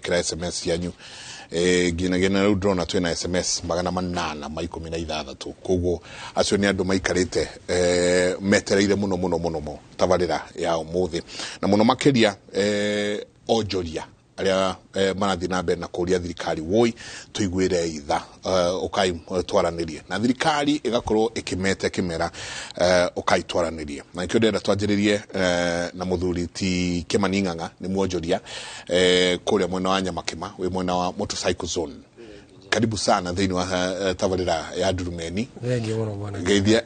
kira SMS yanyu gina drona twena SMS magana manana maikumi na ithathatũ koguo acio ni andu maikarite metereire muno tabarira ya umuthi na muno makiria onjoria aria marathi na mbere na kuria thirikari woi tuigwire itha ukai twaranirie na thirikari igakorwo ikimete kimera ukai twaranirie na ikyo ndenda twanjiririe na muthuri ti Kimani Ng'ang'a ni mwonjoria kuria mwena wa Nyamakima we mwena wa Motorcycle Zone. Karibu sana thini wa tabarira ya Durumeni. Thengio muno bwana. Geithia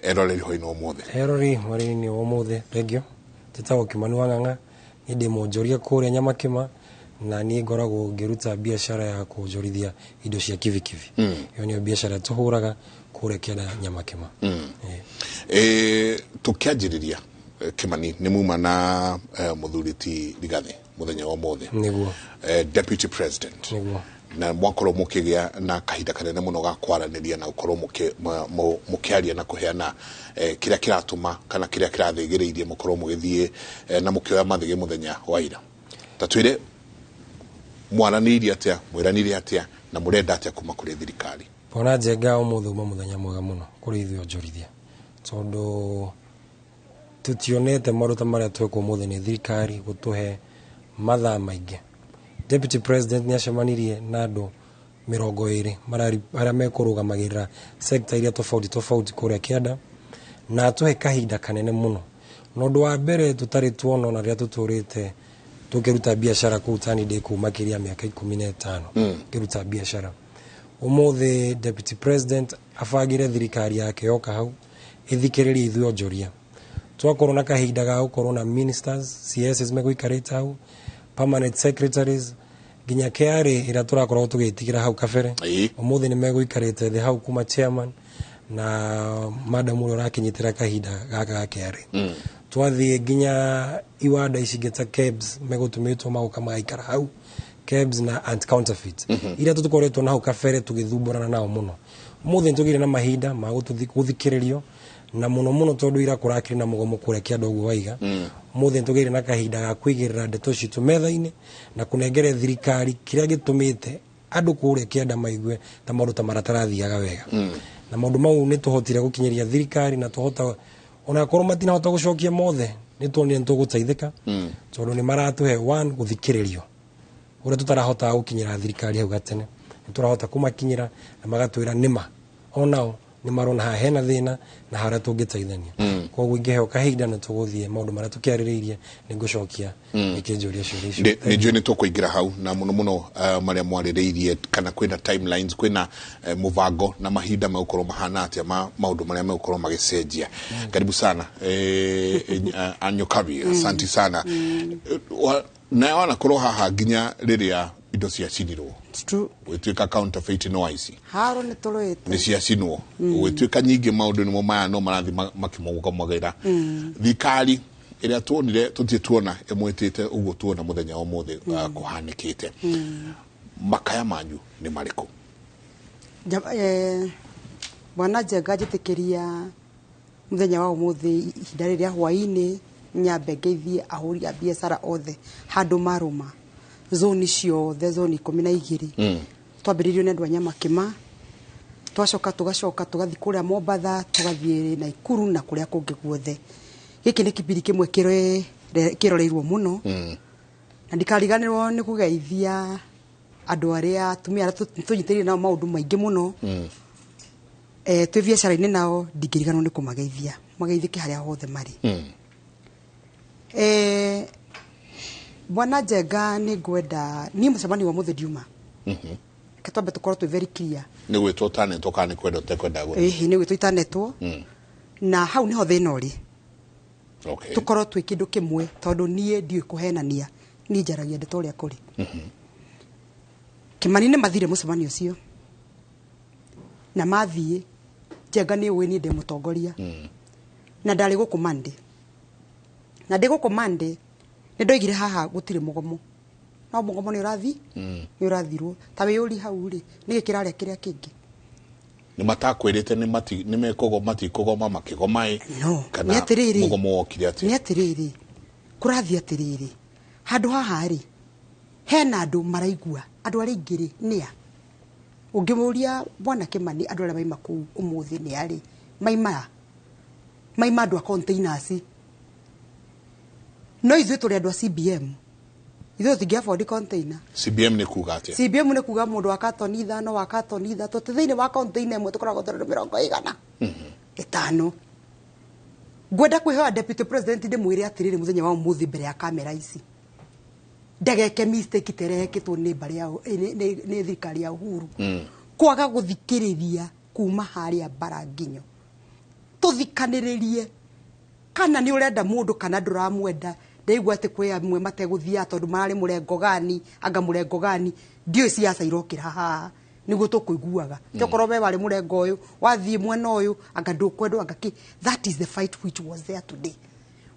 eroreri hoino umuthe. Eroreri warini umuthe thengio. Titagwo Kimani wa Ng'ang'a ni ndi mwonjoria kuria Nyamakima na ni ngoragwo ngiruta biashara ya kuonjorithia indo cia kivikivi. Iyo ni biashara tuhuraga kuria Kianda Nyamakima. Tukianjiriria Kimani ni muma na muthuri ti Rigathi muthenya wa mothe niguo deputy president niguo na mwakoro mukigia na kahinda kanene muno ga kwaraniria na ukoro mukiaria na kuheana kiria kiratuma kana kiria kirathigiriirie mukoro mugithie na mukioya mathige muthenya wa ira tatwire mwaranirie atia mwiranirie atia na murenda atia kuma kuri thirikari bona njenga umuthuma muthenya mwega muno kuri ithuĩ onjorithia tondu tutionete maruta maria twekwo muthe ni thirikari gutuhe mathaa maingi. Deputy President ni acemanirie na andu 20 aria mekurugamagira sector iria tofauti kuria Kianda na atuhe kahinda kanene muno nondu wa mbere tutari tuona na ria tuturite tukiruta biashara ku tani de ku makiria miaka 15 kiruta biashara umuthe Deputy President afagire thirikari yake yoka hau ithikiririe ithuĩ onjoria twakorwo na kahinda ga gukorwo na ministers CSs meguikarite hau permanent secretaries ginya kiari ira turakorwo tugitikira hau kabere umuthe ni meguikarite the hau kuma chairman na madam uri rakinyitira kahinda gaka kiari twathie ginya iwanda icigeta KEBS megutumitwo maguka maikara hau KEBS na anti counterfeit ira tutukoretwo na hau kabere tugithumburana nao muno umuthe tugire na mahinda ma guthikiririo na muno tondu ira kurakiri na mugomo kuria Kianda uguo waiga umuthe tugire na kahinda ga kwigirira ndeto citu metha-ini na kunengere thirikari kiria gitumite andu kuria Kianda maigue ta maruta maratarathiaga wega na maundu mau ni tuhotire gukinyeria thirikari na tuhota ona korwo matinahota gucokia mothe ni tuonire tuguteithika tondu ni maratuhe one guthikiririo uria tutarahota gukinyira thirikari hau gatene ni turahota kumakinyira na magatwira nima onao ni marona ha hena thina na haria tungiteithania koguo ingeheo kahinda na tuguthie maundu maria tukiaririirie ni gucokia ikinjuria ciuria ni njui ni tukuingira hau na muno maria mwaririirie kana kwina timelines kwina muvango na mahinda megukoro mahana atia maundu maria megukoro magicenjia karibu sana Anyokari asante sana na wana koro haha ginya riria indo cia cinirwo wetwika counterfeit no ici haro ni toroete ni cia cinwo wetwika nyingi maundu ni mo maya no marathi makimoguka magaira thikari iria tuonire tutituona emwetete uguo tuona muthenya wa mothe kuhanikite makaya manyu ni mariko bwana Njenga njitikiria muthenya wa mothe ihinda riria hwaini nyambe ngeithie ahuri a biashara othe handu maruma zone ciothe zone 12 twambiririo ni andu a Nyamakima twacoka tugathi kuria Mombatha tugathie Naikuru na kuria kungi guothe giki ni kibiri kimwe kiroreirwo muno na ndikariganirwo ni kugeithia andu aria atumia tunyitiririe nao maundu maingi muno twi biashara-ini nao ndingiriganwo ni kumageithia mageithike haria hothe mari bwana Njenga ni ngwenda ni mucemani wa muthe diuma katwambe tukorwo twi very clear ni gwitwo tanetwo kana ni kwenda utekwenda gwe ni gwitwo itanetwo na hau niho thina uri tukorwo twi kindu kimwe tondu nie ndiu kuhenania ni njaragia ndeto uria kuri Kimani ni mathire mucemani ucio na mathie Njenga ni we ni ndi mutongoria na ndari gukumande na ndi gukumande ni ndoigire haha gutire mugomo no mugomo ni urathirwo ta we uri hau ri ni gikiraria kiria kingi ni matakwirite ni mekogo matikogoma makigoma kana mugomo wokire ati ni atiriri kurathi atiriri handu haha ri hena andu maraigua andu ari ngiri nia ungimuria bwana Kimani andu ari maima ku umuthi ni ari maima andu a containers no ithuĩ tũrĩ andũ a CBM ithuĩ tũtingĩafford container. CBM nĩ kuga atĩa? CBM nĩ kuga mũndũ wa katoni ithano wa katoni ithatũ thĩinĩ wa container ĩmwe tũkoragwo tũrĩ 150 ĩtano. Ngwenda kwĩhoya deputy president ndĩmwĩre atĩrĩrĩ mũthenya wa ũmũthĩ mbere ya kamera ici ndageke mistake terehekĩtwo nĩ mbarĩ ya nĩ thirikari ya Uhuru kwaga gũthikĩrĩria kuma harĩa Baranginyo tũthikanĩrĩrie kana nĩ ũrenda mũndũ kana ndũramwenda ndaigua atĩ kwĩ amwe mategũthia tondũ mararĩ mũrengo gani anga mũrengo gani ndiũ siasa irokĩra haha nĩguo tũkũiguaga tokorwo we warĩ mũrengo ũyũ wathiĩ mwena ũyũ anga ndũkwendwo anga kĩ. That is the fight which was there today.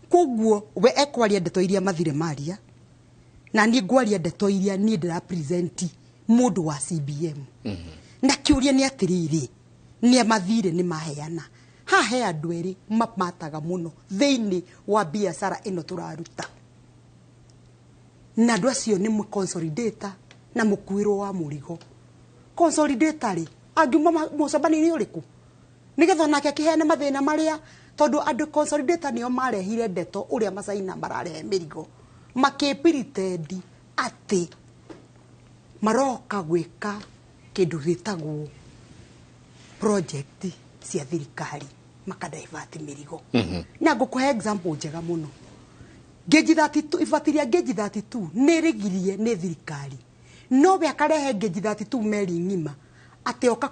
Koguo we ekwaria ndeto iria mathire maria na niĩ ngwaria ndeto iria niĩ ndĩra present mũndũ wa CBM na kĩũria nĩ atĩrĩrĩ nĩ mathire nĩ maheana hahe andũ erĩ mataga mũno thĩinĩ wa biacara ĩno tũraruta na andũ acio nĩ mũconsolidator na mũkuĩrwo wa mũrigo. Consolidator rĩ angiuma mũcemanio-inĩ ũrĩkũ nĩgetha nake akĩheane mathĩna marĩa tondũ andũ consolidator nĩo marehire ndeto ũrĩa macaina mararehe mĩrigo makĩpretend atĩ maroka gwĩka kĩndũ gĩtagwo project cia thirikari makadivert mĩrigo. Na ngũkũhe example njega mũno. Gauge 32 ibatiria Gauge 32 nĩ ĩrĩgirie nĩ thirikari no we akarehe Gauge 32 meri ng'ima atĩoka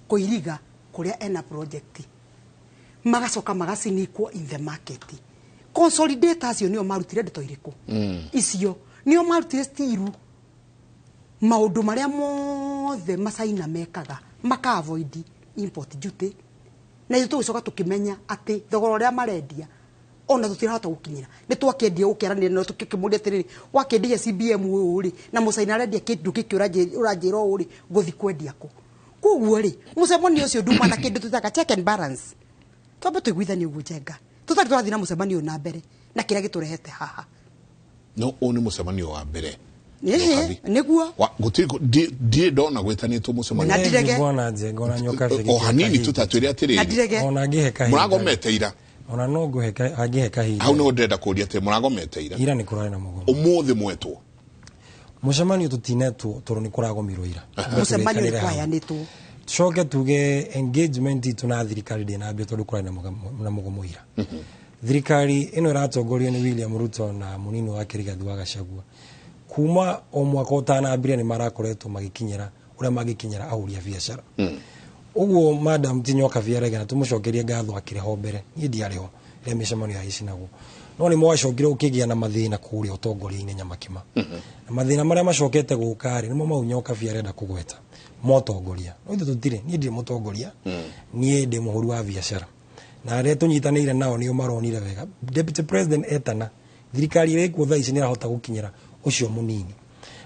kũiriga kũrĩa ena project magacoka magasinikwo in the market. Consolidators acio nĩo marutire ndeto irĩkũ icio nĩo marutire stiru maũndũ marĩa mothe macaina mekaga maka avoid import duty na ithuĩ tũgĩcoka tũkĩmenya atĩ thogora ũrĩa marendia ona tũtirahota gũkinyĩra nĩ twakĩendia gũkĩaranĩra na tũkĩmũria atĩrĩrĩ wakĩendia CBM ũyũ rĩ na mũcaina arendia kĩndũ gĩkĩ ũranjĩra ũũ rĩ gũthi kwendia kũ. Koguo rĩ mũcemanio ũcio nduma na kĩndũ tũtaka check and balance twambe tũiguithanie ũguo njenga tũtarĩ tũrathiĩ na mũcemanio na mbere na kĩrĩa gĩtũrehete haha. No ũyũ nĩ mũcemanio wa mbere nĩguo ndiĩ ndona gwĩtanĩtwo mũcemanio bwana Njenga ona nyoka o hanini tutatwĩre atĩrĩrĩ ona angĩhe kahinda mũragomete ira ona no ngũhe angĩhe kahinda hau nĩho ndĩrenda kũũria atĩ mũragomete ira nĩ kũrarĩ na mũgomo ũmũthĩ mwetwo mũcemanio tũtinetwo tondũ nĩ kũragomirwo ira mũcemanio nĩ kwayanĩtwo coke tuge engagement itũ na thirikari ndĩnambia tondũ kũrarĩ na mũgomo ira. Thirikari ĩno ĩratongorio nĩ William Ruto na mũnini wa Rigathi wa Gachagua kuma o mwaka ũtanambire nĩ marakoretwo magĩkinyĩra ũrĩa magĩkinyĩra ahũri a biacara. Ũguo madam Tinyoka Viarega na tũmũcokerie ngatho akĩreho mbere niĩ ndiarĩho rĩrĩa mĩcemanio yahicinagwo no nĩ mwacokire ũkĩgĩa na mathĩna kũrĩa ũtongoria-inĩ nyamakima na mathĩna marĩa macokete gũka rĩ nĩmo mau Nyoka Viarega kũgweta motongoria no ithuĩ tũtirĩ niĩ ndirĩ mũtongoria niĩ ndĩ mũhũri wa biacara na arĩa tũnyitanĩire nao nĩo maronire wega deputy president etana thirikari ĩrĩ kuo thaa ici nĩ ĩrahota gũkinyĩra ũcio mũnini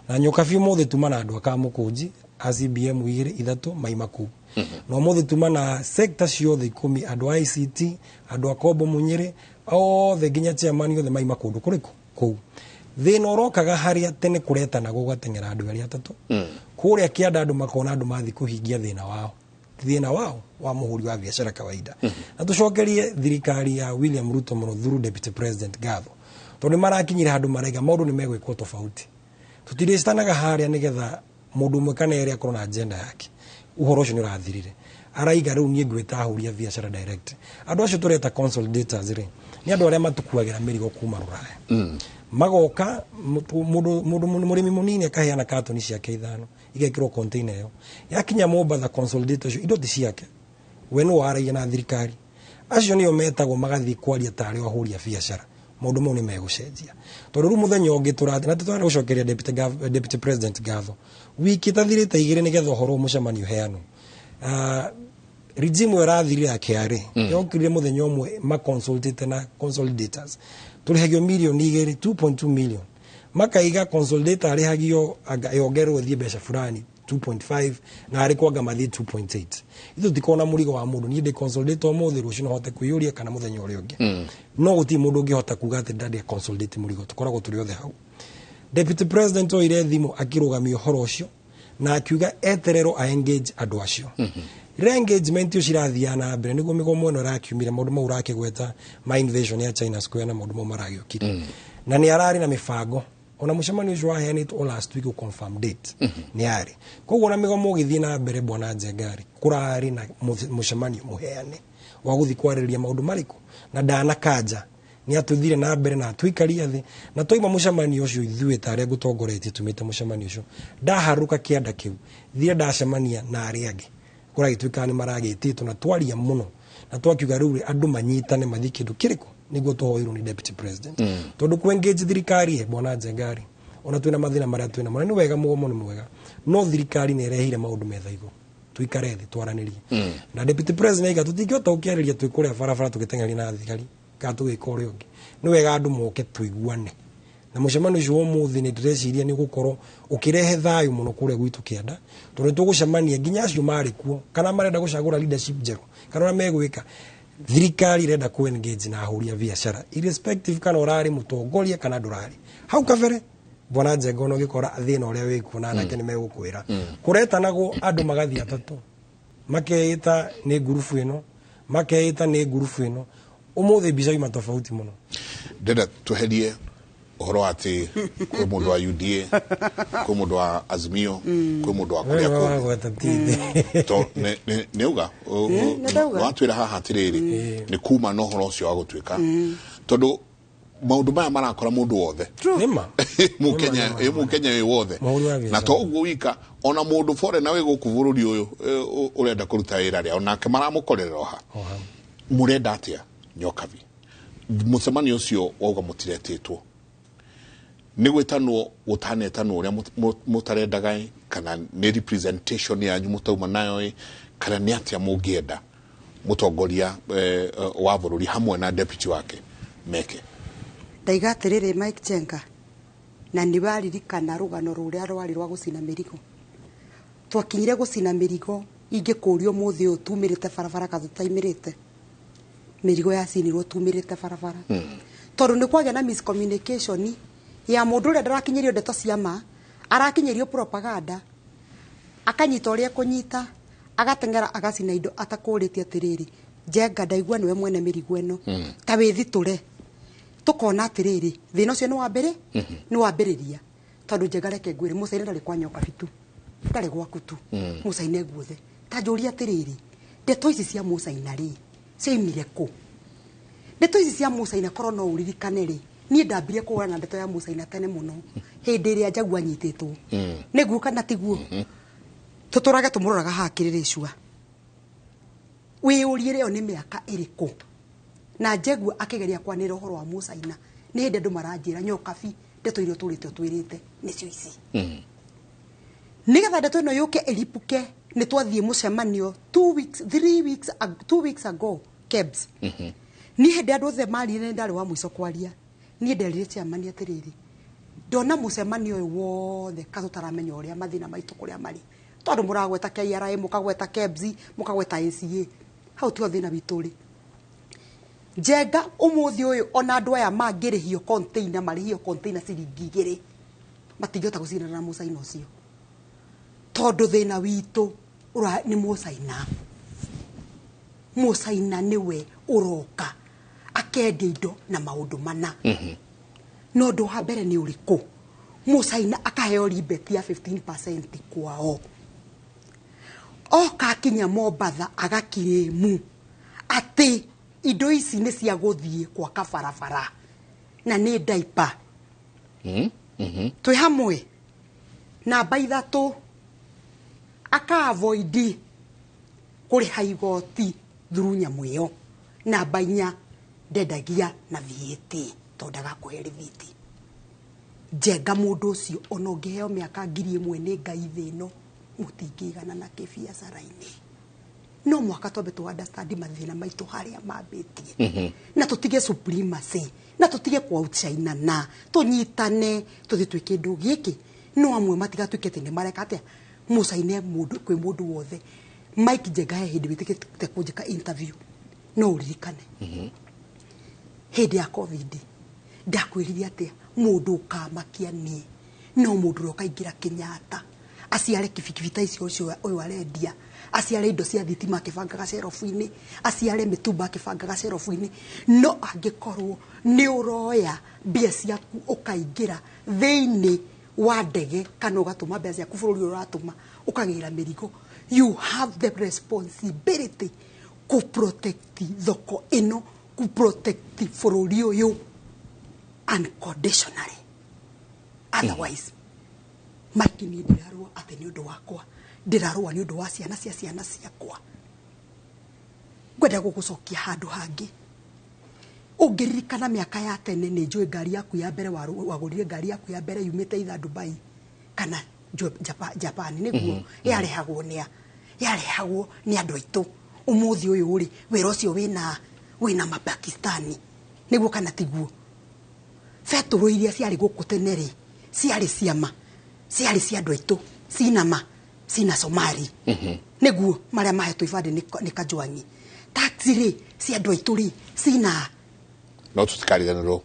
na Nyoka Viu mũthĩ tuma na andũ akamũkũnji CBM 2-3 maima kũu no mũthĩ tuma na sector ciothe 10 andũ a ICT andũ a Kombo Munyĩrĩ othe nginya chairman othe maima kũndũ kũrĩkũ kũu thĩna ũrokaga harĩa tene kũretana gũgateng'era andũ arĩa atatũ kũrĩa kĩanda andũ makona andũ mathi kũhingia thĩna wao wa mũhũri wa biacara kawaida na tũcokerie thirikari ya William Ruto mũno through deputy president gatho tondũ marakinyire handũ maraiga maũndũ nĩ megwĩkwo tofauti tũtirĩcitanaga harĩa nĩgetha mũndũ ũmwe kana erĩ akorwo na agenda yake ũhoro ũcio nĩ ũrathirire araiga rĩu niĩ ngwĩta ahũri a biacara direct andũ acio tũreta consolidators rĩ nĩ andũ arĩa matukuagĩra mĩrigo kuma Rũraya magoka mũrĩmi mũnini akaheana katoni ciake 5 igekĩrwo container ĩyo yakinya Mombatha consolidator indo ti ciake we nĩ waragia na thirikari acio nĩo metagwo magathiĩ kwaria tarĩ ahũri a biacara maũndũ mau nĩ megũcenjia tondũ rĩu mũthenya ũngĩ tũrathiĩ na tũtwara gũcokeria deputy president gatho wiki tathirĩte 2 nĩgetha ũhoro mũcemanio heanwo regime ĩrathirire ya KRA yokire mũthenya ũmwe maconsultate na consolidators tũrĩhagio milioni 2.2 million makaiga consolidator arĩhagio yongererwo thiĩ mbeca fulani 2.5 na arĩ kwanga mathi 2.8 ithu tikona mũrigo wa mũndũ niĩ ndĩ consolidator mũthĩ rũciũ no hote kwĩyũria kana mũthenya ũrĩa ũngĩ no gũtirĩ mũndũ ũngĩhota kuga atĩ ndandĩ consolidate mũrigo tũkoragwo tũrĩ othe hau Deputy President oire thimu akirugamia uhoro ucio na akiuga eterero a engage andu acio re engagement yo cirathia na mbere niguo migomo no rakiumire maundu mau rakigweta ma invasion ya China Square na maundu mau maragiukire na ni arari na mifango ona mucemanio ucio waheanitwo last week confirm date ni ari koguo na migomo githii na mbere bwana Njengari kurari na mucemanio muheane wa guthi kwariria maundu mariku na dana kaja ni atuthire na mbere na twikaria thi na toima mucemanio ucio ithuĩ tare gutongoretie tumite mucemanio ucio ndaharuka kianda kiu thire ndacemania na ari angi kuragituika ni maragititwo na twaria muno na twakiuga riu andu manyitane mathi kindu kiriku niguo tuhoirwo ni deputy president tondu kuengage thirikari bwana Njengari ona twina mathina maria twina mara ni wega mugomo ni mwega no thirikari ni erehire maundu metha iguru tuikare thi twaranirie na deputy president iga tutingihota ukiariria twikuria barabara tugiteng'eri na thigari ka tugika uria ungi ni wega andu moke tuiguane na mucemanio ucio umuthi ni ndireciria ni gukorwo ukirehe thayu muno kuria gwitu kianda tondu tugucemania nginya acio mari kuo kana marenda gucagura leadership njeru kana na megwika thirikari irenda ku engage na ahuria biashara irrespective kana urari mutongoria kana ndurari hau kabere bwana Njengono gikora thina uria wikuona nake ni megukwira kuretanago andu magathi atatu makeita ni gurufu ino makeita ni gurufu ino umuthi bica ima tofauti muno ndenda tweherie uhoro ati kwi mundu wa UDA kwi mundu wa Azimio kwi mundu wa kuria ku to neuga watwira haha atiriri ni kuma no horo ucio wa gutwika tondu maundu maya marakora mundu wothe nima mukenya we wothe na to uguo wika ona mundu foreigner we guku bururi uyu urenda kuruta wira ria onake maramukorera ha murenda atia nyokavi mucemanio ucio wauga mutiretitwo ni gwitanwo utanetanwo uria mutarendaga kana ni representation ya mutauma nayo kana ni atia mungienda mutongoria wa bururi hamwe na deputy wake meke ndaiga atiriri Mike Chenga na ni baririkana rugano ruria rwari rwa gucina mirigo twakinyire gucina mirigo ingikurio muthi uyu tumirite barabara katutaimirite mirigo yacinirwo tumirite barabara tondu ni kwagĩa na miscommunication ya mundu uria ndarakinyirio ndeto cia ma arakinyirio propaganda akanyita uria kunyita agatengera agacina indo atakuritie atiriri Njenga ndaigua niwe mwene mirigo eno ta withiture tukona atiriri thina ucio ni wa mbere ni wa mberiria tondu Njenga reke ngwire mucaine ndari kwa nyoka bitu ndari gwaku tu mucaine guothe ta njuri atiriri ndeto ici cia mucaina ri ciaimire ku ndeto ici cia mucaina korwo no uririkane ri ni ndambire kuhura na ndeto ya mucaina tene muno hindi iria Njagua anyititwo niguo kana tiguo tuturage tumuroraga hakiriri cua wiurie rio ni miaka iriku na Njagua akigeria kwanira uhoro wa mucaina ni hindi andu maranjira nyokabi ndeto irio turite twirite nicio ici nigetha ndeto ino yuke iripuke ni twathie mucemanio 2 weeks ago Kebs ni hindi andu othe marire ndari wa mwico kwaria ni nderire chairman atiriri ndona mucemanio uyu wothe katutaramenya uria mathina maitu kuria mari tondu muragweta KRA mukagweta Kebs mukagweta ACA hau tu thina bituri Njenga umuthi uyu ona andu aya mangirihio container marihio container ciringi 2 matingihota gucina na mucaina ucio tondu thina witu ni mucaina niwe uroka akendia indo na maundu mana no ndo ha mbere ni uriku mucaina akaheo ribeti ya 15% kwao oka kinya Mombatha agakiremu ati indo ici ni cia guthie kwa kabarabara na ni diaper twi hamwe namba 3 aka avoid kuriha igoti through nyamu iyo namba 4 ndendagia na VAT tondaga kuhe ribiti Njenga mundu ucio ona ngiheo miaka 1000 ni ngai thino mutingigana na kibiacara-ini no mwaka twambe tu understand mathina maitu haria mambitie na tutige supremacy na tutige kwa outshaina na tunyitane tuthi twike ndu giki no amwe matiga twikete ni mareka atia mucaine mundu kwi mundu wothe Mike Njenga hindi witikite kunjika interview no uririkane hindi ya covid ndakwiriria atia mundu kamakia ni no mundu rokaingira Kenyatta aciare kibikibita icio uyu arendia aciare indo cia thitima akibangaga cerofu-ini aciare mitumba akibangaga cerofu-ini no angikorwo ni uroya mbia ciaku ukaingira thiini wa ndege kana ugatuma mbia ciaku bururi uratuma ukagira mirigo you have the responsibility to protect thoko ino to protect bururi uyu unconditionally otherwise makini ndirarua ati ni undu wakwa ndirarua ni undu wa ciana ciakwa gwenda gugucokia handu hangi ungiririkana miaka ya tene ni njui ngari yaku ya mbere wagurire ngari yaku ya mbere yumite itha Dubai kana Japan niguo yarehagwo ni andu aitu umuthi uyu ri wira ucio wina mapakistani niguo kana tiguo feturu iria ciari guku tene ri ciari ciama ciari cia andu aitu cina Somali niguo maria mahetwo ibande ni Kajwangi taxi ri cia andu aitu ri cina no tutikariganirwo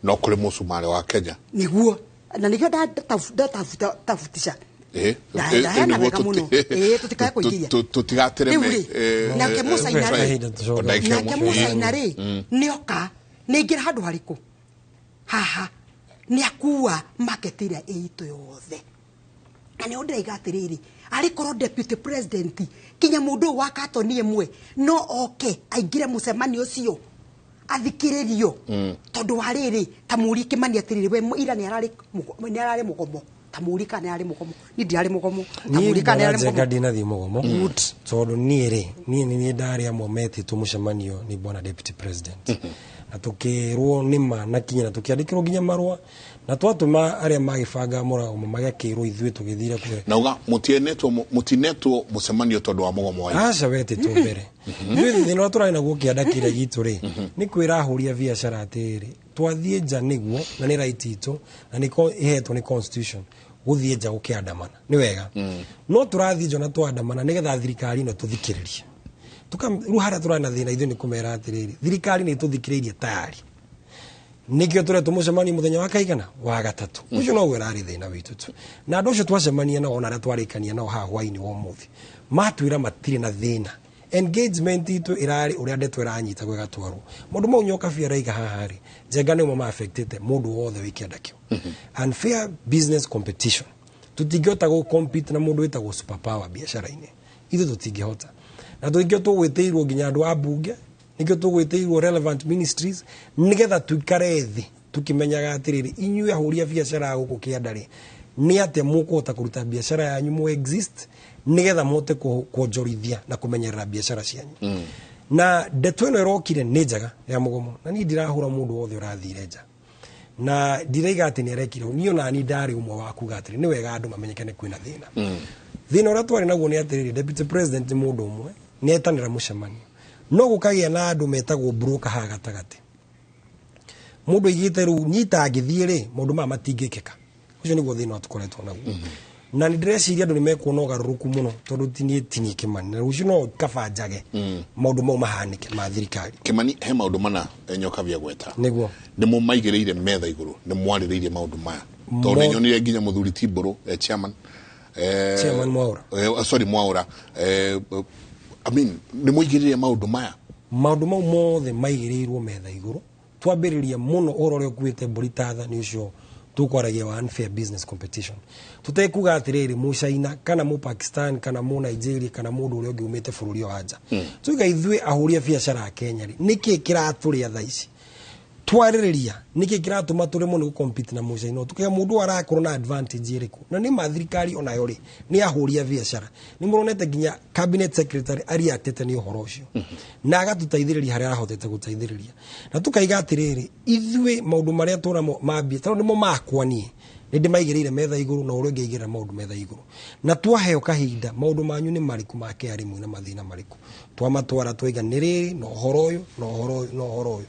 no kuri musumari wa Kenya niguo na nigio tafutisha tutigatereme nake mucaina ri nioka ningira handu hariku haha ni akua market iria itu yothe na ni ndira igatiriri ari korwo deputy president kinya mundu wa katoni emwe no oke aingire mucemani ucio athikiririo tondu wariri tamuri Kimani atiriri we ira ni arari mugomo tamuri kana ari mugomo ni ndiari mugomo tamuri kana ari mugomo ngadi na thi mugomo tondu ni ndari amwe metitwo mucemanio ni bwana deputy president na tukirwo nima na kinya na tukiandikirwo ginya marwa na twatuma aria magibanga murago magakirwo ithuĩ tugithire kure nauga mutinetwo mucemanio tondu wa mugomo wa aca wetitwo mbere ithuĩ thina ũrĩa tũrarĩ naguo kĩandakire gitũ rĩ nĩ kwĩra ahũri a biacara atĩrĩ twathiĩ nja nĩguo na nĩ right itũ na nĩ ihetwo nĩ constitution gũthiĩ nja gũkĩandamana nĩ wega no tũrathiĩ nja na twandamana nĩgetha thirikari ĩno tũthikĩrĩrie rĩu harĩa tũrarĩ na thĩna ithuĩ nĩ kũmera atĩrĩrĩ thirikari nĩ ĩtũthikĩrĩirie tayari nikio turetwo mucemani muthenya wa kaigana wa gatatu ucio no werari thina witu tu na andu ucio twacemania na ona twarikania na ha hwaini wa muthi matwira matire na thina engagement itu irari uria ndetwe ranyita gwe gatwaro mundu mau nyoka bia raiga haha ri jenga nimo ma affected mundu wothe wikienda kio unfair business competition tutingihota go compete na mundu witagwo superpower biashara-ini ithu tutingihota na tuingio tugwitiirwo ginya andu a bunge nikio tugwitiirwo relevant ministries nigetha tuikare thi tukimenyaga atiriri inyue ahuri a biashara guku kiandari ni ate mukuhota kuruta biashara yanyu mu exist nigetha mote kuonjorithia na kumenyerera biashara cianyu na ndeto ino irokire ni njega ya mugomo na ni ndirahura mundu wothe urathire nja na ndiraiga ati ni arekire ni ona ni ndari umwe wa kuga atiri ni wega andu mamenyekane kwina thina thina uria twari naguo ni atiriri deputy president mundu umwe ni etanira mucemanio no gukagia na andu metagwo broker ha gatagati mundu igite ru nyita ngithie ri mundu ma matingikeka ucio niguo thina tukoretwo naguo na ni ndreciria andu ni mekuona ugaruruku muno tondu tinie Kimani na ucio no kabanjage maundu mau mahanike ma thirikari Kimani he maundu mana enyoka bia gweta niguo ni mu maigireire metha iguru ni mwaririire maundu maya tondu nyonire ginya muthuri Tiburu chairman Mwaura sorry Mwaura I mean ni muigiririe maundu maya maundu mau mothe maigirirwo metha iguru twambiriria muno orore kuite Buritatha ni ucio tukwaragia wa unfair business competition tutekuga atiriri mu China kana mu Pakistan kana mu Nigeria kana mundu uria ungi umite bururi wa nja tuiga ithui ahuria biashara ya Kenya ri niki kiraturia tha ici twaririria niki kiratuma turi muno compete na mu China tukiga mundu arakorwo na advantage iriku na ni mathirikari ona yori ni ahuria biashara ni muronete ginya cabinet secretary ari atete ni uhoro ucio na agatutaithiriria haria arahotete gutaithiriria na tukaiga atiriri ithui maundu maria tura mambia tondu nimo makwani ni ndimaigirire metha iguru na uria ngeigira maundu metha iguru na twaheo kahinda maundu manyu ni mariku make ari mu na mathina mariku twamatwara twiga niriri no uhoro uyu no uhoro uyu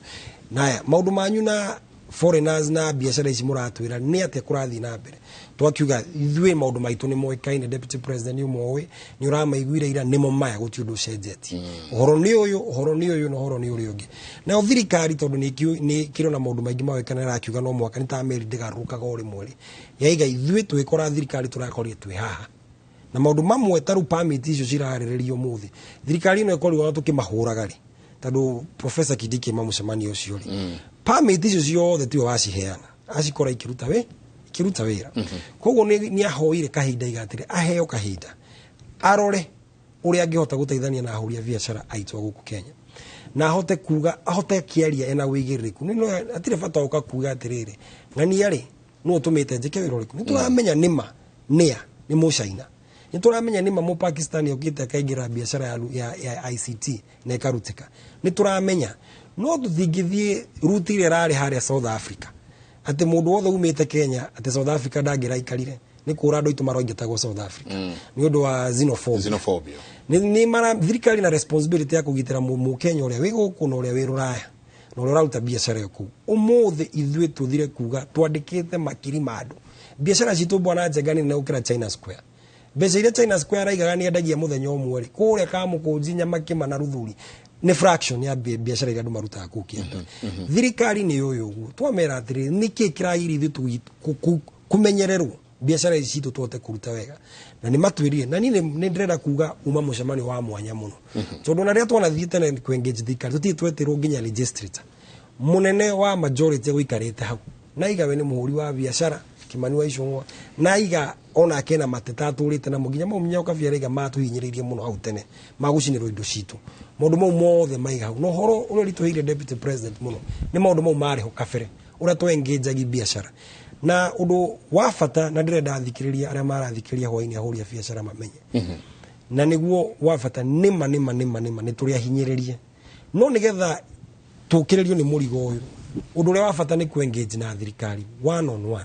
naya maundu manyu na foreigners na biashara ici muratwira ni atia kurathi na mbere twakiuga ithuĩ maũndũ maitũ nĩ moĩkaine deputy president ũmwe nĩ ũramaiguire ira nĩmo maya gũtirĩ ũndũ ũcenjetie ũhoro nĩ ũyũ na ũhoro nĩ ũrĩa ũngĩ nayo thirikari tondũ nĩ kĩrĩ na maũndũ maingĩ mawĩkana rakiuga no mwaka nĩ ta meri ndĩgarũrũkaga o rĩmwe rĩ yaiga ithuĩ twĩkora thirikari tũrakorire twĩ haha na maũndũ mamwe ta rĩu permit icio cirarĩrĩrio mũthĩ thirikari ĩno ĩkorirwo tũkĩmahũraga rĩ tondũ professor Kindiki mũcemanio ũcio rĩ permit icio ciothe tiwe waciheana acikora ikiruta wĩra koguo nĩ ahoire kahinda igatĩre aheo kahinda arore ũrĩa angĩhota gũteithania na ahũri a biacara aitũ gũkũ Kenya na ahote kĩaria ena wĩigĩrĩrĩku nĩ atirĩ bata ũka kuga atĩrĩrĩ ng'ania rĩ no tũmĩte njĩke wĩra ũrĩkũ nĩ tũramenya nĩma nĩ mũcaina nĩ tũramenya nĩma Mũpakistani ũkĩte akaingĩra biacara ya ICT na ĩkarutĩka nĩ tũramenya no tũthingithie ruti ĩrĩa rarĩ harĩa South Africa atĩ mũndũ wothe umĩte Kenya atĩ South Africa ndangĩraikarire nĩ kũra andũ aitũ maroingatagwo South Africa nĩ ũndũ wa xenophobia nĩ mara thirikari na responsibility ya kũgitĩra Mũkenya ũrĩa wĩ gũkũ na ũrĩa wĩ Rũraya na ũrĩa ũraruta biacara ĩyo kũu ũmũthĩ ithuĩ tũthire kuga twandĩkĩte makiri ma andũ biacara citũ bwana Njengani na gũkĩra China Square mbeca iria China Square araigaga nĩ endagia mũthenya ũmwe rĩ kũrĩa Kamũkũnji Nyamakĩma na Ruthuri nĩ fraction ya biacara iria andũ marutaga kũu Kenya thirikari nĩ ũyũ ũguo twamera atĩrĩ nĩkĩ kĩragiri ithuĩ kũmenyererwo biacara ici citũ tũhote kũruta wega na nĩ matwĩrire na niĩ nĩ ndĩrenda kuga uma mũcemanio wa mwanya mũno tondũ na rĩrĩa twanathiĩte na kũ-engage thirikari tũtirĩ tweterwo nginya legislature mũnene wa majority gũikarĩte hau naiga we nĩ mũhũri wa biacara Kimani wa Icũng'wa naiga onake na mateta atũrĩte na mũnginya mau Mnyao Kabira aiga matũhinyĩrĩirie mũno hau tene magũcinĩrwo indo citũ maũndũ mau mothe maiga hau no horo ũrĩa ritũheire deputy president mũno nĩ maũndũ mau marĩho kabere ũrĩa tũ-engage biacara na ũndũ wa bata na ndĩrenda thikĩrĩria arĩa marathikĩrĩria hwainĩ ahũri a biacara mamenye na nĩguo wa bata nĩma nĩ tũrĩ ahinyĩrĩrie no nĩgetha tũkĩrĩrio nĩ mũrigo ũyũ ũndũ ũrĩa wa bata nĩ kũ-engage na thirikari one on one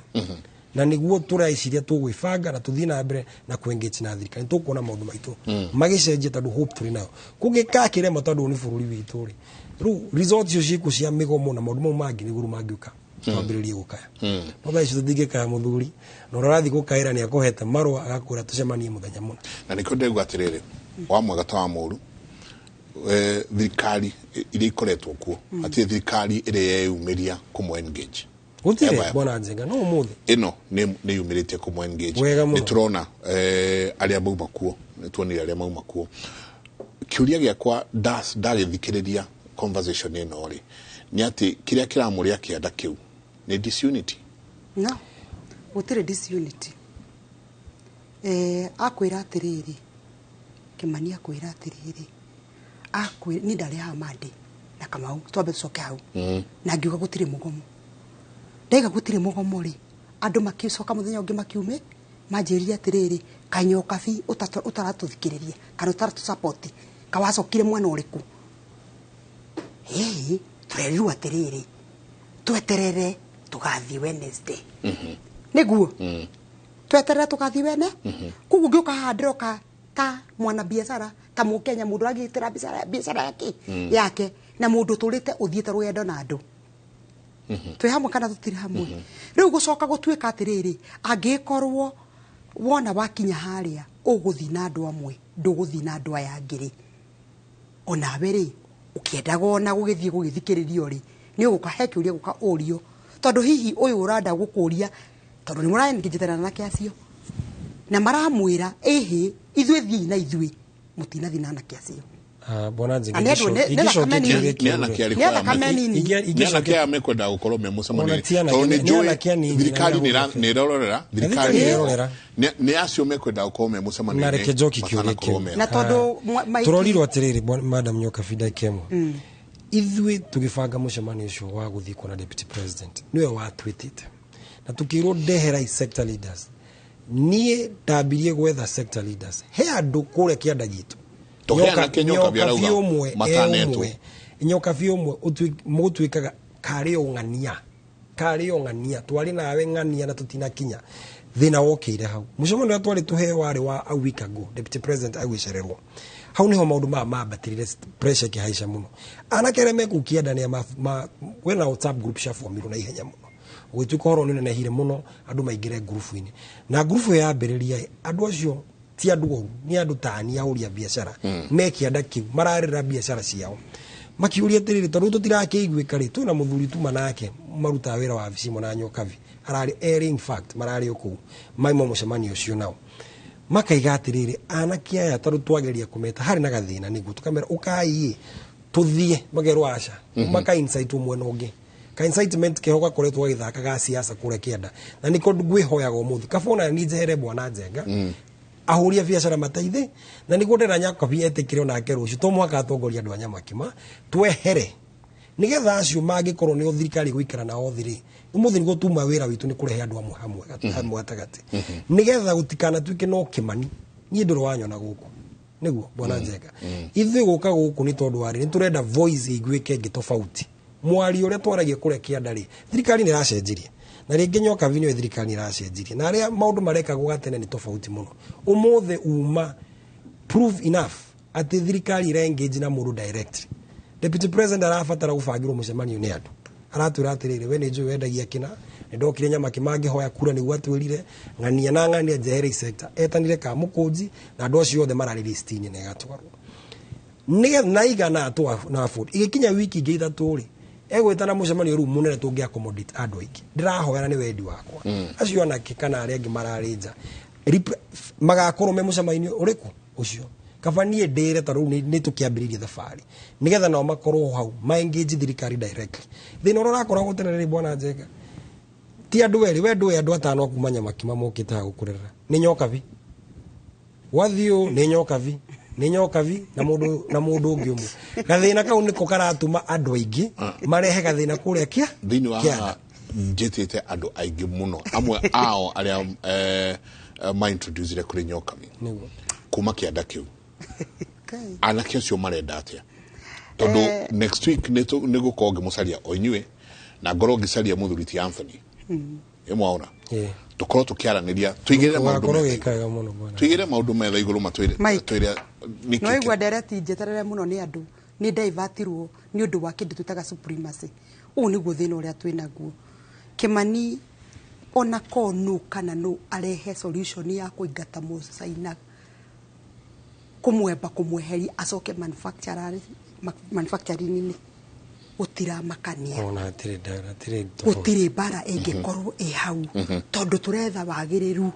na nĩguo tũraiciria tũgwĩbanga na tũthiĩ na mbere na kũ-engage na thirikari tũkuona maũndũ maitũ magĩcenjia tondũ hope tũrĩ nayo kũngĩka kĩrema tondũ nĩ bũrũri witũ rĩ rĩu resort icio ciĩkuo cia mĩgomo na maũndũ mau mangĩ nĩgũrũ mangĩũka twambĩrĩrie gũkaya no thaa icio tũtingĩkaya mũthuri na ũrĩa ũrathiĩ gũkaĩra nĩ akũhete marũa agakwĩra tũcemanie mũthenya mũna na nĩkĩo ndĩrauga atĩrĩrĩ wa mwega ta wa mũru thirikari iria ikoretwo kuo atirĩ thirikari ĩrĩa yeyumĩria kũmũ-engage gũtirĩ bona Njenga no ũmũthĩ ĩno nĩ yumĩrĩtie kũmũ-engage nĩ tũrona arĩa mauma kuo nĩ tuonire arĩa mauma kuo kĩũria gĩakwa ndarĩthikĩrĩria conversation ĩno rĩ nĩ atĩ kĩrĩa kĩramũrĩa kĩanda kĩu nĩ disunity no gũtirĩ disunity akwĩra atĩrĩrĩ Kimani akwĩra atĩrĩrĩ nĩ ndarĩ haha Monday na Kamau twambe tũcoke hau na ngiuga gũtirĩ mũgomo ndaiga gũtirĩ mũgomo rĩ andũ makĩcoka mũthenya ũngĩ makiume manjĩrire atĩrĩrĩ Kanyo Kabi ũtaratũthikĩrĩria kana ũtaratũsupport kawacokire mwana ũrĩkũ tũrerirwo atĩrĩrĩ tweterere tũgathiĩ Wednesday nĩguo tweterere tũgathiĩ wene koguo ngĩũka haha ndĩroka ta mwana biacara ta Mũkenya mũndũ agĩtĩra biacara yake na mũndũ tũrĩte ũthiĩte rũgendo na andũ twĩ hamwe kana tũtirĩ hamwe rĩu gũcoka gũtuĩka atĩrĩrĩ angĩkorwo wona wakinya harĩa ũgũthiĩ na andũ amwe ndũgũthiĩ na andũ aya angĩ rĩ onawe rĩ ũkĩendaga ona gũgĩthiĩ gũgĩthikĩrĩrio rĩ nĩ ũgũkahe kĩũria gũka ũrio tondũ hihi ũyũ ũranda gũkũria tondũ nĩ mũraengĩnjĩtana na kĩacio na maramwĩra ĩhĩ ithuĩ thiĩ na ithuĩ mũtinathi na anake acio bona Njenga nĩanake aya mekwenda gũkorwo me mũcemanio tondũ nĩ njũĩ thirikari nĩ ĩrorera nĩ acio mekwenda gũkorwo me mũcemanio na reke njoki kĩũria kĩu na tondũ tũrorirwo atĩrĩrĩ Madam Nyoka Kabira kemwe ithuĩ tũgĩbanga mũcemanio ũcio wa gũthiĩ kuona deputy president nĩwe watwĩtĩte na tũkĩrwo ndehera sector leaders niĩ ndambirie gwetha sector leaders he andũ kũrĩa kĩanda gitũ Nyoka Kabira ũmwe mũgũtuĩkaga karĩ ong'ania twarĩ nawe ng'ania na tũtinakinya thina wokire hau mucemanio twari tuheo wari wa a week ago deputy president agwicererwo hau niho maundu mambatirire pressure kihaica muno anakere mekukienda ni wena WhatsApp group cia formirwo na ihenya muno gwituka horo nene nehire muno andu maingire group ini na group ya mbiriria andu acio ti andu oru ni andu tani auria biashara mekienda kiu mararira biashara ciao makiuria tiriri tondu tutirakeiguika ri twina muthuri tuma nake maruta wira wa bicimo na nyokavi arari in fact marari oku maimo mucemanio ucio nao makaiga atiriri anake aya tondu twageria kumeta hari na gathina nigu tukamera ukai tuthie magerwo aca maka insight umwe ungi ka incitement kehoga koretwo githakaga siasa kure kienda na niko ngwihoyaga umuthi kabona ni njehere bwana Njenga ahuria biashara mataithe na niguo ndera nyaka bietikire ona ke rucio to mwaka atongoria andu anya makima twehere nigetha acio mangikorwo ni thirikari guikara na othiri umuthi niguo tuma wira witu ni kurehe andu hamwe gatagati nigetha gutikana tuike no kimani ni nduru wanyona guku niguo bwana Njenga ithui guka guku ni tondu wari ni turenda voice igwike ngi tofauti mwari uria twaragia kure kianda ri thirikari ni racenjirie na ringi nyoka vinyo thirikari racenjirie na aria maundu mareka gugatene ni tofauti muno umuthe uma prove enough ati thirikari ira engage na mundu directly deputy president arafatara gubangirwo mucemanio ni andu aratura atiriri we ni nju wendagia kina ndokire nyama kimangi hoya kura ni gwatwirire ngania na ngania jehere sector etanire ka mukunji na andu acio othe marari listini na gatwarwo na igana atwa na afford igikinya wiki ingi ithatu ri egwetana mucemanio ru munene tungi accommodate andu aingi ndirahoera ni wendi wakwa acio na kikana ari angi mararinja magakorwo me mucemanio uriku ucio kabanie ndire taru ni tukiambiriria thafari nigetha no makorwo hau ma engage thirikari directly thina urakora gutenereri bwana Njenga ti andu eri we ndu andu atano kumanya makima mokite ha gukurera ni nyokavi wathio ni nyokavi na mundu ungi umwe gathina kau niko karatuma andu aingi marehe gathina kuria kia thini wa njitite andu aingi muno amwe ao aria ma introduce kuri nyokavi kuma kianda kiu anake cio marenda atia tondu next week ni gukorwo ngimucaria oinywe na ngorwo ngicaria muthuri ti Anthony imwaona tukorwo tukiaraniria twigire maundu metha iguru matwire no igwa direct jeterere muno ni andu ni divertirwo ni undu wa kindu tutaga supremacy u niguo thina uria twinaguo Kimani ona konu kana no arehe solution ya kuingata mucaina kumweba kumweheri asoke manufacturing ni utira makania ona tire utire bara engekorwo hau tondu turetha wagiriru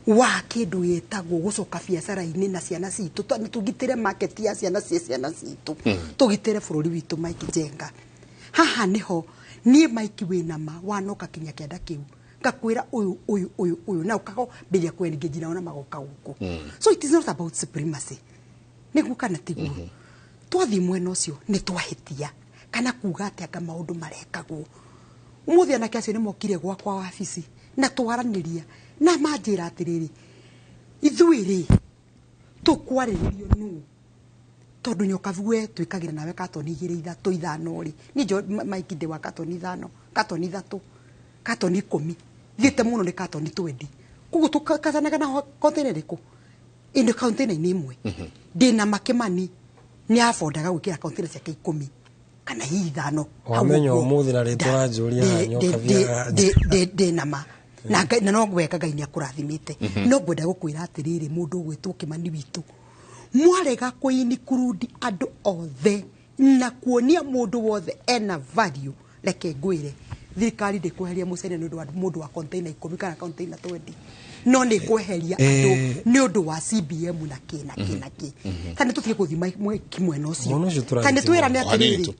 wa kindu yetagwo gucoka biacara ini na ciana citu tugitire market ya ciana citu tugitire bururi witu Mike Njenga haha niho nie Mike wina ma wanoka kinya kianda kiu ngakwira uyu na ukako bilia kwenge jina ona magoka guku so it is not about supremacy niguo kana tiguo twathi mwena ucio ni twahitia kana kuga ati anga maundu marekagwo umuthi anake acio ni mokire gwakwa wabici na twaraniria na manjira atiriri ithuiri tukwaririo nu tondu nyokavi we twikagira nawe katoni 2-3 ri ni jo Mike de wa katoni 5 katoni 3 katoni 10 thiete muno ni katoni 20 kugu tukazanaga na container riku inde container ni imwe ndina makimani ni afondaga gwikira container cia 10 kana 5 wamenya umuthi na ritwa njuria nyokavia nama na no gweka Ngai ni akurathimite no ngwenda gukwira atiriri mundu gwitwo Kimani witu mwarega kuini kurudi andu othe na kuonia mundu wothe ena value reke ngwire thirikari ndikweheria mucene ni mundu wa container 10 kana container 20 no ni kweheria andu ni undu wa CBM na kina kana tuthie kuthima kimwena ucio kana twira ni atiriri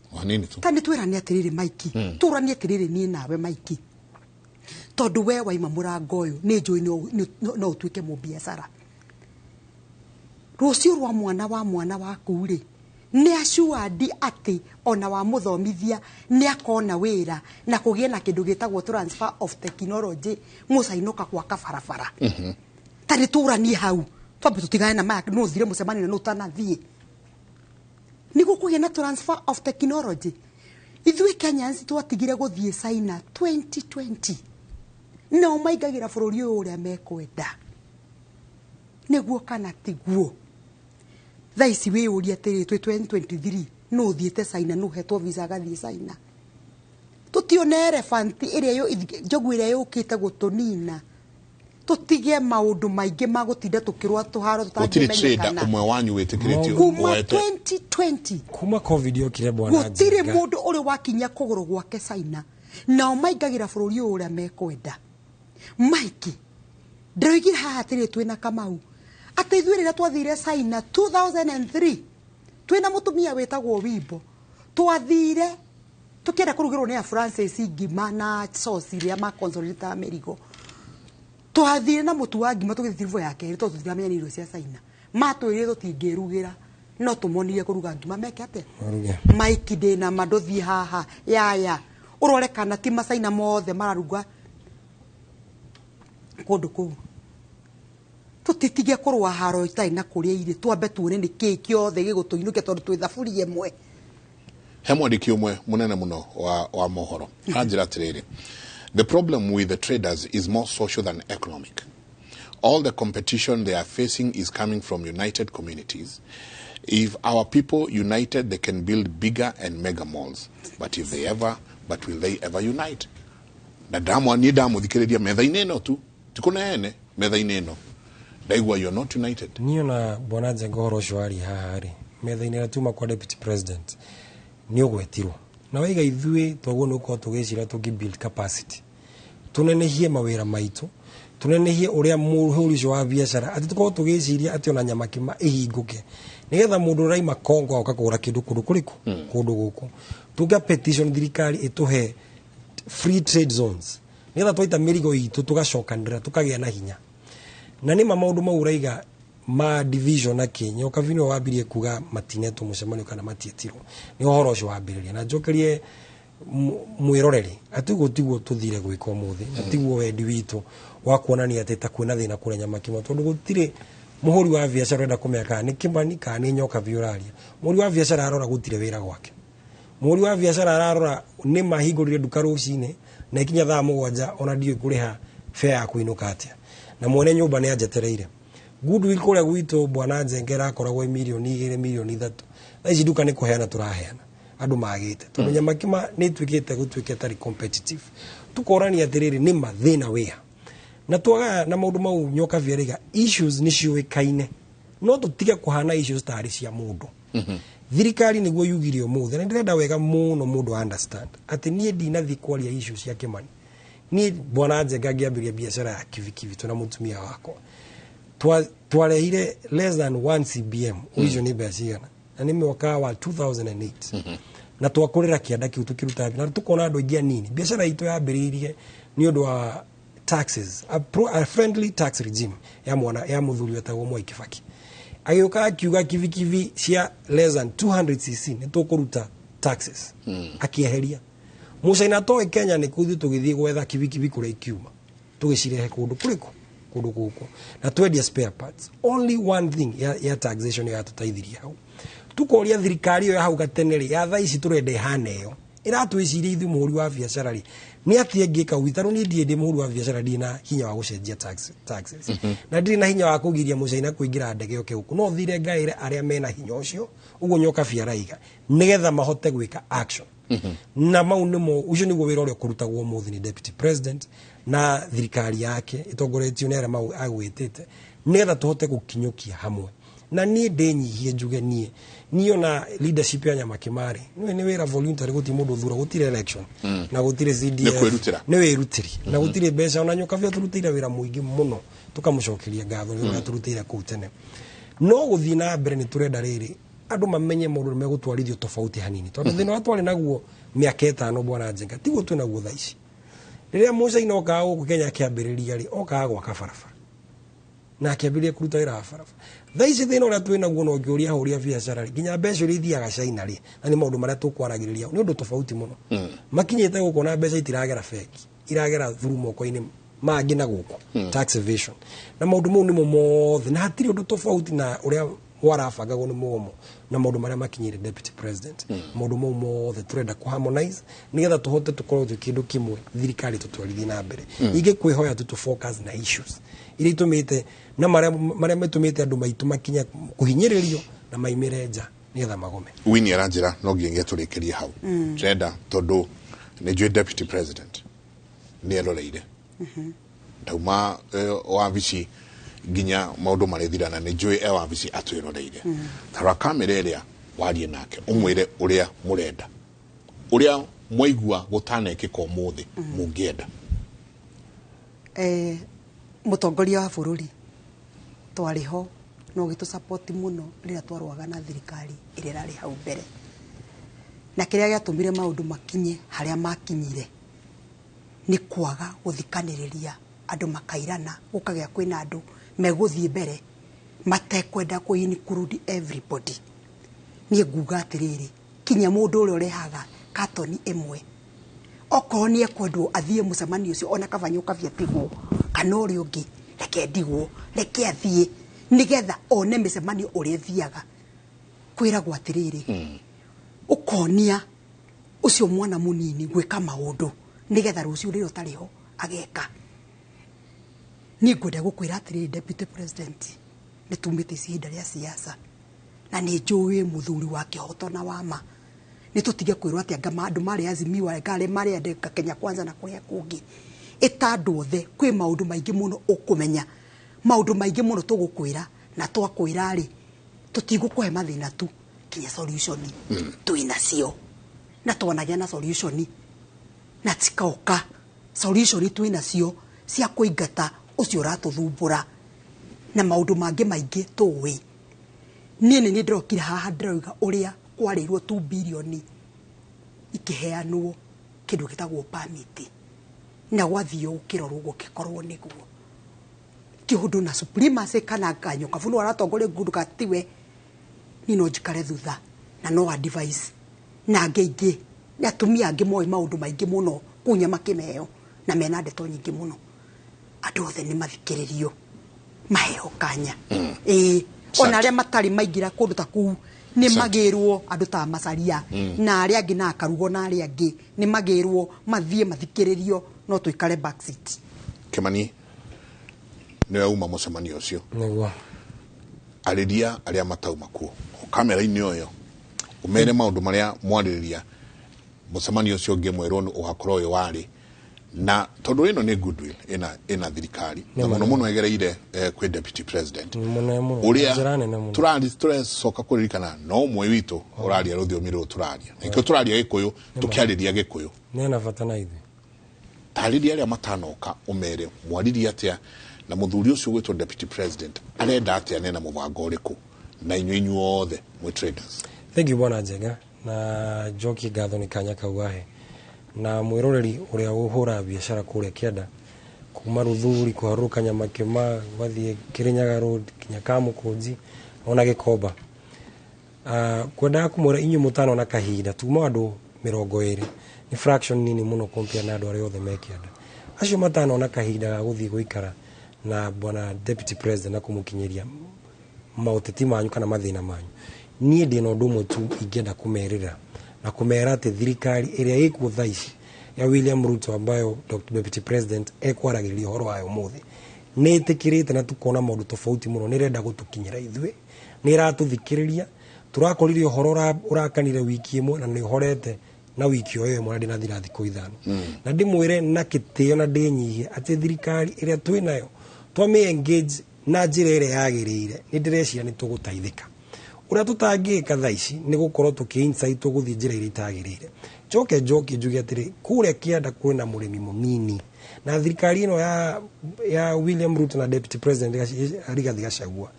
kana twira ni atiriri Mike turani atiriri ni nawe Mike tondu we waima murango uyu ni njui no utwike mu biashara rucio rwa mwana waku ri ni assured ati ona wa muthomithia ni akona wira na kugie na kindu gitagwo transfer of technology mucainoka kwa kabarabara tani turani hau twambe tutigane na maya no thire mucemani no tanathie niguo kugie na transfer of technology ithui Kenyans twatigire guthie China 2020 no maigagira bururi uria mekwenda niguo kana tiguo thaici wi uria tiri 2023 no thiete China no hetwo visa gathie China tutione elephant iria yo njogu iria yukite gutunina tutige maundu maingi magutinda tukirwa tuharo tutamenyekana umwe wanyu witikiritio kuma 2020 kuma covid yokire bwana gutire mundu uri wakinya kuguru gwake China nao maigagira bururi uria mekwenda maiki ndoigira haha tiri twina Kamau ateithwe rira twathire China 2003 twina mutumia wetagwo Wimbo twathire tukienda kurugirwo ni Francis ngima na sauce iria ma consolidate Amerigo twathire na mutu wa ngima tugithirwo yake to tuthiramenya ni irio cia China matwire tutingirugira no tumonire kuruga ngima meke ate Mike ndina mandothi haha yaya urore kana ti China mothe mararuga kundu kuu tutitige kurwa haro itai na kuria ire twambe tuone ni kiki othe gigutuinuke tondu twi thaburi emwe hemwandiki umwe munene muno wa mohoro anjira tiriri the problem with the traders is more social than economic. All the competition they are facing is coming from united communities. If our people united, they can build bigger and mega malls. But will they ever unite? Na damu ni damu thikiriria metha-ini ino tu tikuneene metha-ini ino daigua you're not united. Niyo na bwana Njengo shwari hahari metha-ini ino tuma kwa deputy president ni ugwetirwo na waiga ithui twaguo nuko tugicira tugibuild capacity tunenehie mawira maitu tunenehie uria muhuri wa biashara ati tuko tugiciria ati ona nyamakima ihinguke nigetha mundu raima Kongo akagura kindu kundu kuriku kundu guku tuga petition thirikari ituhe free trade zones nigetha twaita mirigo itu tugacokanira tukagia na hinya na ni maundu mau uraiga ma division na Kenya ukavino wabirie kuga matineto mucemanio kana matietirwo ni uhoro ucio wambiriria na njokerie mwiroreri atiguo tuthire gwika umuthi atiguo wendi witu wa kuonania ati ta kwina thina kure nyamakima tondu gutire muhuri wa biashara enda kumeka ni Kimani kana ni nyoka viuraria muhuri wa biashara arora gutire wira gwake muhuri wa biashara ararora ni mahingurire duka rucine na ikinya thaa mugwanja ona dio kuriha fare ya kuinuka atia na mwene nyumba ni ajetereire goodwill kule gwito bwana Njengera akoragwo milioni 2 milioni 3 thaici duka ni kuheana turaheana andu magite tondu nyamakima ni twikite gutwike tari competitive tukorania atiriri ni mathina wia na twaga na maundu mau nyoka viariga issues ni ciuikaine no tutige kuhana issues tari cia mundu thirikari niguo yugirio muthe na ndirenda wega muno mundu understand ati nie ndinathi kwaria issues cia Kimani ni bwana Njenga ngiambiria biashara ya kivikivi tuna mutumia wako twarehire less than 1 CBM uijo ni biashara na ni mwaka wa 2008 na twakurira kianda kiu tukiruta na tukona andu ingia nini biashara itu yambiririe ni undu wa taxes a friendly tax regime ya muthuri wetagwo Mwai Kibaki agioka akiuga kivikivi cia less than 200cc ni tukuruta taxes akieheria mucaina toy Kenya ni kuthi tugithie gwetha kivikivi kure ikiuma tugicirehe kundu kuriku kundu guku na twendia spare parts only one thing ya taxation ya tutaithiria hau tukoria thirikari yo hau gateneri ya thaici turende haneyo iratwiciria ithu muhuri wa biashara ri ni atie ngika witaru ni ndie ndi muhuri wa biashara dina hinya wa gucenjia taxes na ndiri na hinya wa kugiria mucaina kuingira ndege yoke huku no thire ngaire aria mena hinya ucio uguo nyoka biaraiga nigetha mahote gwika action na mau nimo ucio niguo wira uria kurutagwo muthi ni deputy president na thirikari yake itongoretio ni aria mau agwitite nigetha tuhote gukinyukia hamwe na nie ndenyihie njuge nie ona leadership ya Nyamakimari ni wira voluntary guti mundu thura gutire election na gutire CDF ni wirutiri na gutire mbeca ona nyoka vya turutira wira muingi muno tukamucokeria ngatho ni wira turutira ku tene no guthii na mbere ni turenda riri andu mamenye mundu megutwarithio tofauti hanini tondu thina watwari naguo miaka 5 bwana Njenga tiguo twina guo thaici riria muca inoka guku Kenya kiambiriria ri oka gwa kabarabara na kiambiria kuruta wira wa barabara thaici thina uria twina guo no ngiuria huria biashara nginya mbeca ri thiaga China ri na ni maundu maria tukwaragiriria ni undu tofauti muno makinyite guko na mbeca itiragera feki iragera through moko-ini mangi na guko tax evasion na maundu mau ni mo mothe na hatiri undu tofauti na uria warabangagwo nĩ mũgomo na maũndũ marĩa makinyĩire deputy president maũndũ mau mothe tũrenda kũ harmonize nĩgetha tũhote tũkorwo twĩ kĩndũ kĩmwe thirikari tũtwarithie na mbere ingĩ kwĩhoya tu focus na issues iria itumĩte na marĩa matũmĩte andũ maitũ makinya kũhinyĩrĩrio na maimĩre nja nĩgetha magome. Winnie aranjĩra no nginya tũrĩkĩrie hau trenda tondũ nĩ njũĩ deputy president nĩ eroreire ndauma wabici nginya maũndũ marĩthirana nĩ njũĩ wabici atwĩroreire tara kamera ĩrĩa warie nake ũmwĩre ũrĩa mũrenda ũrĩa mwaigua gũtanekĩka ũmũthĩ mũngĩenda. Mũtongoria wa bũrũri twarĩ ho no gĩtũ support mũno rĩrĩa twarwaga na thirikari ĩrĩa ĩrarĩ hau mbere na kĩrĩa gĩatũmire maũndũ makinye harĩa makinyire nĩ kwaga gũthikanĩrĩria andũ makairana gũkagĩa kwĩna andũ megũthiĩ mbere matekwenda kũ include everybody. Niĩ nguga atĩrĩrĩ kinya mũndũ ũrĩa ũrehaga katoni ĩmwe okorwo nĩ ekwendwo athiĩ mũcemanio ũcio ona kabanyo kabia tigwo kana ũrĩa ũngĩ reke ndigwo reke athiĩ nĩgetha one mĩcemanio ũrĩa thiaga kwĩragwo atĩrĩrĩ ũkonia ũcio mwana mũnini gwĩka maũndũ nĩgetha rũciũ rĩrĩa ũtarĩ ho ageka. Niĩ ngwenda gũkwĩra atĩrĩrĩ deputy president nĩ tumĩte ihinda rĩa siasa na nĩ njũĩ mũthuri wa kĩhoto na wama nĩ tũtige kwĩrwo atĩ anga andũ marĩ Azimio ngare marĩ andĩka Kenya Kwanza na kũrĩa kũngĩ ĩtandũ othe kwĩ maũndũ maingĩ mũno ũkũmenya maũndũ maingĩ mũno tũgũkwĩra na twakwĩra rĩ tũtigũkũhe mathĩna tu kinya solution twĩnacio na twanagĩa na solution na tikaoka solution twĩnacio cia kũingata ũcio ũratũthumbũra na maũndũ mangĩ maingĩ tũĩ. Niĩ nĩ ndĩrokire haha ndĩroiga ũrĩa kwarĩirwo 2 billion ikĩheanwo kĩndũ gĩtagwo permit na gwathiĩ ũkĩrorwo gũkĩkorwo nĩguo kĩhũndũ na supremacy kana kanyoka bũrũri aratongoria ngundu katiwe ni no njikare thutha na no advice na angĩ na atumia angĩ moĩ maũndũ maingĩ mũno kunya makĩmeo na mena ndeto nyingĩ mũno andũ othe nĩ mathikĩrĩrio maheo kanya ona arĩa matarĩ maingĩra kũndũ ta kũu nĩ magĩrwo andũ ta macaria na arĩa angĩ na akarugo na arĩa angĩ nĩ magĩrwo mathiĩ mathikĩrĩrio no tũikare backseat. Kimani nĩwe uma mũcemanio ũcio nĩguo arĩria arĩa matauma kuo kamera-inĩ ũyũ ũmere maũndũ marĩa mwarĩrĩria mũcemanio ũcio ũngĩ mwerwo ũgakorwo ũyũ warĩ na tondũ ĩno nĩ goodwill ĩna thirikari na mũno egereire kwĩ deputy president ũrĩa tũracoka kũririkana no ũmwe witũ ũraria rũthiomi rũrũ tũraria nĩkĩo tũraria Gĩkũyũ tũkĩarĩria Gĩkũyũ nĩna bata na ithuĩ tarĩria arĩa matanoka ũmere mwaririe atĩa na mũthuri ũcio gwĩtwo deputy president arenda atĩa nena mũbango ũrĩkũ na inyuĩ othe mwĩ traders. Thank you bwana Njega na Njoki ngatho nĩ kanya kau ahe na mwĩroreri ũrĩa ũhũra biacara kũrĩa Kĩanda kuma Rũthuri kũharũka Nyamakema wathiĩ Kĩrĩnyaga road kinya Kamũkũnji ona Gĩkomba kwenda kumũra inyuĩ mũtano na kahinda tuma andũ 20 ni fraction nini mũno compare na andũ arĩa othe me Kĩanda acio matano na kahinda ga gũthiĩ gũikara na bwana deputy president na kũmũkinyĩria maũteti manyu kana mathĩna manyu niĩ ndĩ na ũndũ ũmwe tu ingĩenda kũmerĩra na kũmera atĩ thirikari ĩrĩa ĩkuo thaa ici ya William Ruto ambayo Dr. Deputy President ekwaragĩrĩria ũhoro wayo ũmũthĩ nĩ ĩtĩkĩrĩte na tukona maũndũ tofauti mũno nĩ ĩrenda gũtũkinyĩra ithuĩ nĩ ĩratũthikĩrĩria tũrakoririe ũhoro ũrakanire wiki ĩmwe na nĩ ũhorete na wiki o ĩmwe na ndĩnathira thikũ ithano na ndĩmwĩre na kĩtĩo na ndĩnyihie atĩ thirikari ĩrĩa twĩ nayo twame engage na njĩra ĩrĩa yagĩrĩire nĩ ndĩreciria nĩ tũgũteithĩka ũrĩa tũtangĩka thaa ici nĩ gũkorwo tũkĩ-insight tũgũthiĩ njĩra iria itagĩrĩire njoke njuge atĩrĩ kũrĩa Kĩanda kwĩna mũrĩmi mũnini na thirikari ĩno ya William Ruto na Deputy President Rigathi Gachagua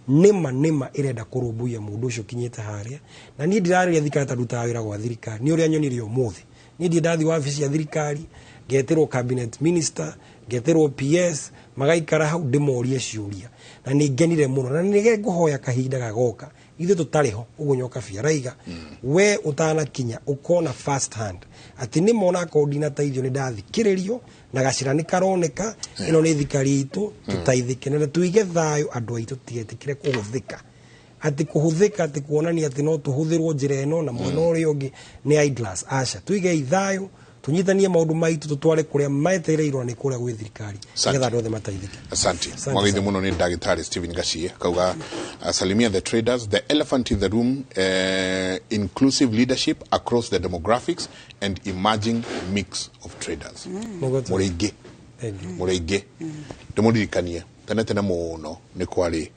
nĩma ĩrenda kũrũmbũiya mũndũ ũcio kinyĩte harĩa na niĩ ndirarĩria thirikari ta ndutaga wĩra gwa thirikari nĩ ũrĩa nyonirie ũmũthĩ niĩ ndathi wabici ya thirikari ngeterwo cabinet minister ngeterwo PS magaikara hau ndĩmorie ciũria na nĩ ngenire mũno na nĩ ngũhoya kahinda gagoka ithuĩ tũtarĩ ho ũguo nyoka biaraiga we ũtanakinya ũkona first hand atĩ nĩ mona coordinator ithio nĩ ndathikĩrĩrio na gacira nĩ karoneka ĩno nĩ thikari itũ tũtaithĩke na tuige thayũ andũ aitũ tigetĩkĩre kũhũthĩka ati kuhuthika ati kuonania ati no tuhuthirwo njira eno na mwena uria ungi ni eyeglass aca tuige ithayo tunyitanie maundu maitu tutware kuria maetereirwo ni kuria gwi thirikari nigetha andu othe mateithike. Asante mwagithe muno ni Ndagitari Stephen Gachie kauga salimia the traders, the elephant in the room, inclusive leadership across the demographics and emerging mix of traders. Mureige ndimuririkanie tene muno ni kwari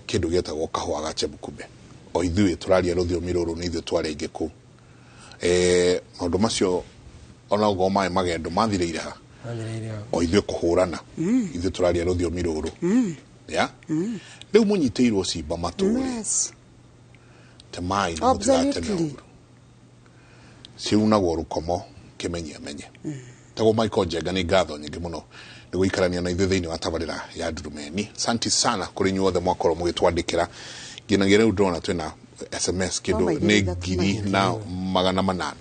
kindu gietagwo kahua ga Chebukube o ithuĩ turaria rũthiomi rũrũ nĩ ithuĩ twarenge kũ maũndũ macio ona ugo mai magendo mathirĩire ha o ithuĩ kũhũrana ithuĩ turaria rũthiomi rũrũ ya rĩu mũnyitĩirwo cimba matũũre te mai nĩ mũtigatene ciunagwo rũkomo kĩmenye menye tago Michael Njenga nĩ ngatho nyingĩ mũno nĩ gũikarania na ithuĩ thĩinĩ wa tabarĩra ya Ndurumeni. Asante sana kũrĩ inyuothe mwakorwo mũgĩtwandĩkĩra nginyagia rĩu ndona twĩna SMS kĩndũ nĩ 800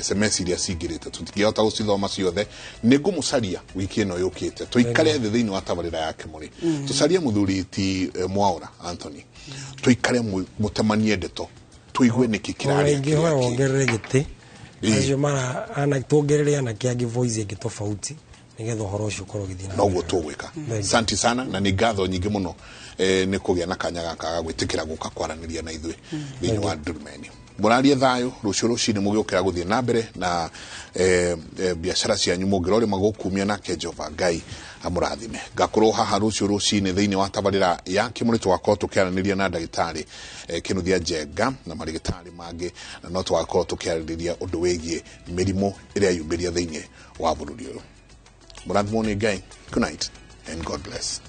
SMS iria cingĩrĩte tũtingĩhota gũcithoma ciothe nĩ ngũmũcaria wiki ĩno yũkĩte tũikare thĩ thĩinĩ wa tabarĩra yake mũrĩ tũcarie mũthuri ti Mwaũra Anthony tũikare mũtemanie ndeto tũigue nĩkĩ kĩrarĩ ingĩhoya wongerere gĩtĩ acio mara ana tuongerere ana kĩangĩ voice ĩngĩ tofauti nigetha horo ucio korwo githina no guo tũgwĩka. Asante sana na nĩ ngatho nyingĩ mũno nĩ kũgĩa na kanya gaka gwĩtĩkĩra gũka kwaranĩria na ithuĩ thĩinĩ wa Ndurumeni. Mũrarie thayũ rũciũ rũcinĩ mũgĩũkĩra gũthiĩ na mbere na biacara cianyu mũngĩrore magũkumia nake Jehova Ngai amũrathime. Ngakorwo haha rũciũ rũcinĩ thĩinĩ wa tabarĩra ya Kĩmũrĩ twakorwo tũkĩaranĩria na Ndagĩtarĩ Kĩnuthia Njenga na marigĩtarĩ mangĩ na no twakorwo tũkĩarĩrĩria ũndũ wĩgiĩ mĩrimũ ĩrĩa yumĩria thĩinĩ wa bũrũri ũyũ. Mũrathimwo nĩ Ngai. Good night and God bless.